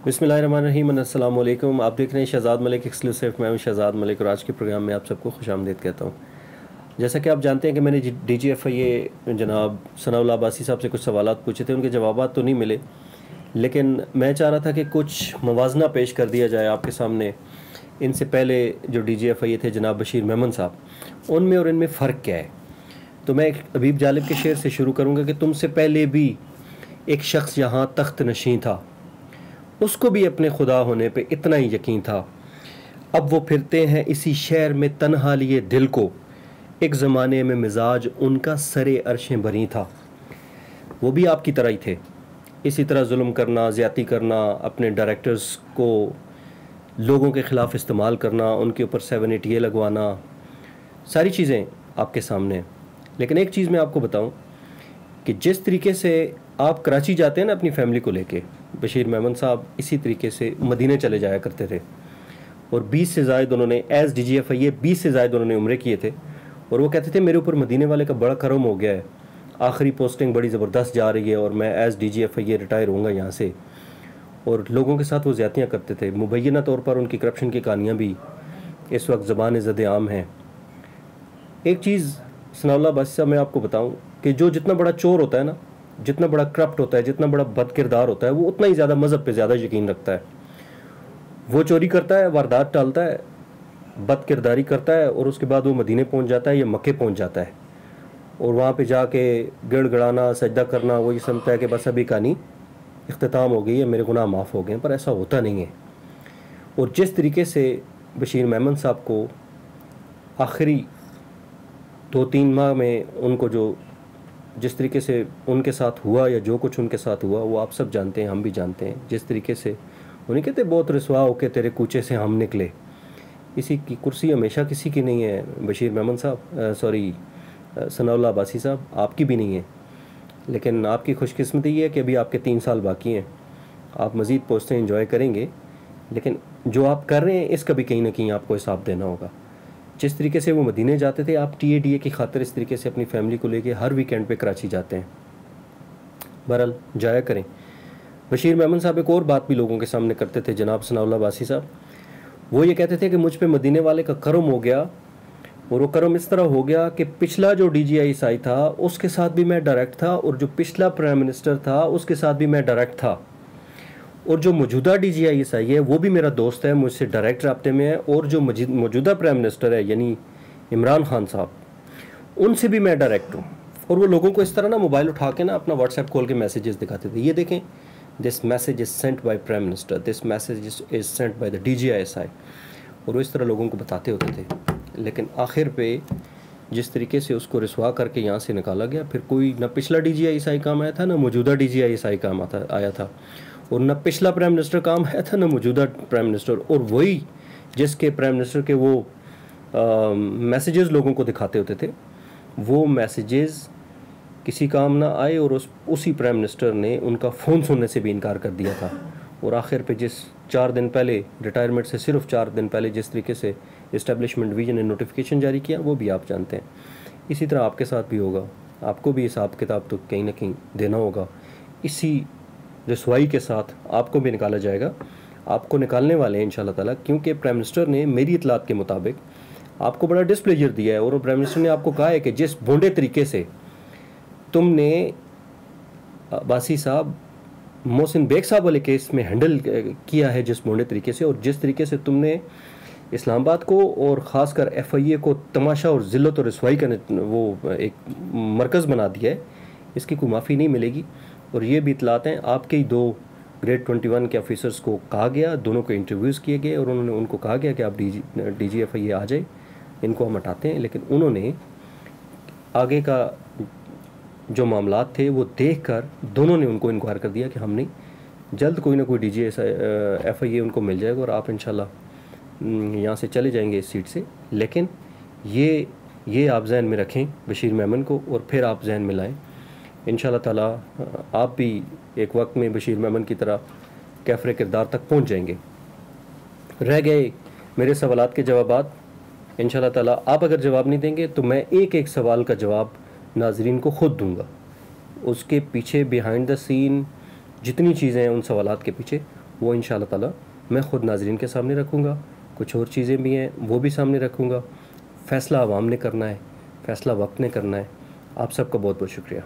बिस्मिल्लाहिर्रहमानिर्रहीम अस्सलाम वालेकुम। आप देख रहे हैं शहज़ाद मलिक एक्सक्लूसिव। मैं हूं शहज़ाद मलिक और आज के प्रोग्राम में आप सबको खुशामदीद कहता हूं। जैसा कि आप जानते हैं कि मैंने DGFIA जनाब सनाउल्लाह अब्बासी साहब से कुछ सवालात पूछे थे, उनके जवाबात तो नहीं मिले, लेकिन मैं चाह रहा था कि कुछ मवाजना पेश कर दिया जाए आपके सामने। इनसे पहले जो DGFIA थे जनाब बशीर मेमन साहब, उनमें और इनमें फ़र्क क्या है। तो मैं एक हबीब जालिब के शेर से शुरू करूँगा कि तुमसे पहले भी एक शख्स यहाँ तख्त नशीं था, उसको भी अपने खुदा होने पे इतना ही यकीन था। अब वो फिरते हैं इसी शहर में तन्हा लिए दिल को, एक ज़माने में मिजाज उनका सरे अरशें बरी था। वो भी आपकी तरह ही थे, इसी तरह जुल्म करना, ज़्यादती करना, अपने डायरेक्टर्स को लोगों के ख़िलाफ़ इस्तेमाल करना, उनके ऊपर 7-8 लगवाना, सारी चीज़ें आपके सामने हैं। लेकिन एक चीज़ मैं आपको बताऊं कि जिस तरीके से आप कराची जाते हैं ना अपनी फैमिली को लेके, बशीर मेमन साहब इसी तरीके से मदीने चले जाया करते थे और 20 से ज़ायद उन्होंने एज़ DGFIA 20 से ज़ायद उन्होंने उम्रे किए थे। और वो कहते थे मेरे ऊपर मदीने वाले का बड़ा करम हो गया है, आखिरी पोस्टिंग बड़ी ज़बरदस्त जा रही है और मैं एज़ DGFIA रिटायर होऊंगा यहाँ से। और लोगों के साथ वो ज़्यादतियाँ करते थे। मुबैना तौर पर उनकी करप्शन की कहानियाँ भी इस वक्त ज़बान ज़द-ए-आम हैं। एक चीज़ सनाउल्लाह अब्बासी साहब मैं आपको बताऊं कि जो जितना बड़ा चोर होता है ना, जितना बड़ा करप्ट होता है, जितना बड़ा बदकिरदार होता है, वो उतना ही ज़्यादा मज़हब पे ज़्यादा यकीन रखता है। वो चोरी करता है, वारदात टालता है, बदकिरदारी करता है और उसके बाद वो मदीने पहुंच जाता है या मक्के पहुंच जाता है और वहाँ पे जाके गिड़गिड़ाना, सजदा करना, वो ये समझता है कि बस अभी कहानी इख्तिताम हो गई है, मेरे गुनाह माफ़ हो गए। पर ऐसा होता नहीं है। और जिस तरीके से बशीर मेमन साहब को आखिरी 2-3 माह में उनको जो जिस तरीके से उनके साथ हुआ या जो कुछ उनके साथ हुआ वो आप सब जानते हैं, हम भी जानते हैं। जिस तरीके से उन्हें कहते बहुत रसवा होके तेरे कूचे से हम निकले। इसी की कुर्सी हमेशा किसी की नहीं है बशीर मेमन साहब, सॉरी सनाउल्लाह अब्बासी साहब, आपकी भी नहीं है। लेकिन आपकी खुशकिस्मती ये है कि अभी आपके 3 साल बाकी हैं, आप मज़ीद पोस्टें इंजॉय करेंगे, लेकिन जो आप कर रहे हैं इसका भी कहीं ना कहीं आपको हिसाब देना होगा। जिस तरीके से वो मदीने जाते थे, आप TADA की खातिर इस तरीके से अपनी फैमिली को लेके हर वीकेंड पे कराची जाते हैं। बहरहाल जाया करें। बशीर मेमन साहब एक और बात भी लोगों के सामने करते थे जनाब सनाउल्लाह अब्बासी साहब, वो ये कहते थे कि मुझ पे मदीने वाले का करम हो गया और वो करम इस तरह हो गया कि पिछला जो DGISI था उसके साथ भी मैं डायरेक्ट था और जो पिछला प्राइम मिनिस्टर था उसके साथ भी मैं डायरेक्ट था और जो मौजूदा DGISI है वो भी मेरा दोस्त है, मुझसे डायरेक्ट राब्ते में है और जो मौजूदा प्राइम मिनिस्टर है यानी इमरान खान साहब, उनसे भी मैं डायरेक्ट हूँ। और वो लोगों को इस तरह ना मोबाइल उठा के ना अपना व्हाट्सएप खोल के मैसेजेस दिखाते थे, ये देखें this message is sent by prime minister, this message is sent by the DGISI, और वो इस तरह लोगों को बताते होते थे। लेकिन आखिर पे जिस तरीके से उसको रिसवा करके यहाँ से निकाला गया, फिर कोई ना पिछला DGISI काम आया था, ना मौजूदा DGISI काम आया था, और न पिछला प्राइम मिनिस्टर काम आया था, न मौजूदा प्राइम मिनिस्टर। और वही जिसके प्राइम मिनिस्टर के वो मैसेजेस लोगों को दिखाते होते थे, वो मैसेजेस किसी काम ना आए और उसी प्राइम मिनिस्टर ने उनका फ़ोन सुनने से भी इनकार कर दिया था। और आखिर पे जिस 4 दिन पहले रिटायरमेंट से सिर्फ 4 दिन पहले जिस तरीके से इस्टेब्लिशमेंट डिवीज़न ने नोटिफिकेशन जारी किया, वो भी आप जानते हैं। इसी तरह आपके साथ भी होगा, आपको भी हिसाब किताब तो कहीं ना कहीं देना होगा। इसी रसवाई के साथ आपको भी निकाला जाएगा, आपको निकालने वाले हैं इंशाल्लाह ताला, क्योंकि प्राइम मिनिस्टर ने मेरी इतलात के मुताबिक आपको बड़ा डिस्प्लेजर दिया है और प्राइम मिनिस्टर ने आपको कहा है कि जिस भोंडे तरीके से तुमने अब्बासी साहब मोहसिन बेग साहब वाले केस में हैंडल किया है, जिस भोंडे तरीके से, और जिस तरीके से तुमने इस्लामाबाद को और ख़ासकर FIA को तमाशा और ज़िल्लत और रसवाई का वो एक मरकज़ बना दिया है, इसकी कोई माफ़ी नहीं मिलेगी। और ये भी इतलात हैं, आपके ही 2 ग्रेड 21 के ऑफिसर्स को कहा गया, दोनों को इंटरव्यूज़ किए गए और उन्होंने उनको कहा गया कि आप DGFIA आ जाए, इनको हम हटाते हैं। लेकिन उन्होंने आगे का जो मामलात थे वो देखकर दोनों ने उनको इनकार कर दिया कि हम नहीं, जल्द कोई ना कोई DGFIA उनको मिल जाएगा और आप इंशाल्लाह यहाँ से चले जाएंगे इस सीट से। लेकिन ये आप जहन में रखें बशीर मेमन को, और फिर आप जहन में लाएँ इंशाल्लाह ताला आप भी एक वक्त में बशीर मेमन की तरह कैफरे किरदार तक पहुँच जाएंगे। रह गए मेरे सवालात के जवाबात, इंशाल्लाह ताला आप अगर जवाब नहीं देंगे तो मैं एक एक सवाल का जवाब नाजरीन को ख़ुद दूंगा। उसके पीछे बिहाइंड द सीन जितनी चीज़ें हैं उन सवालात के पीछे वो इंशाअल्लाह ताला मैं ख़ुद नाज़रीन के सामने रखूँगा। कुछ और चीज़ें भी हैं वो भी सामने रखूँगा। फ़ैसला आवाम ने करना है, फ़ैसला वक्त ने करना है। आप सबका बहुत बहुत शुक्रिया।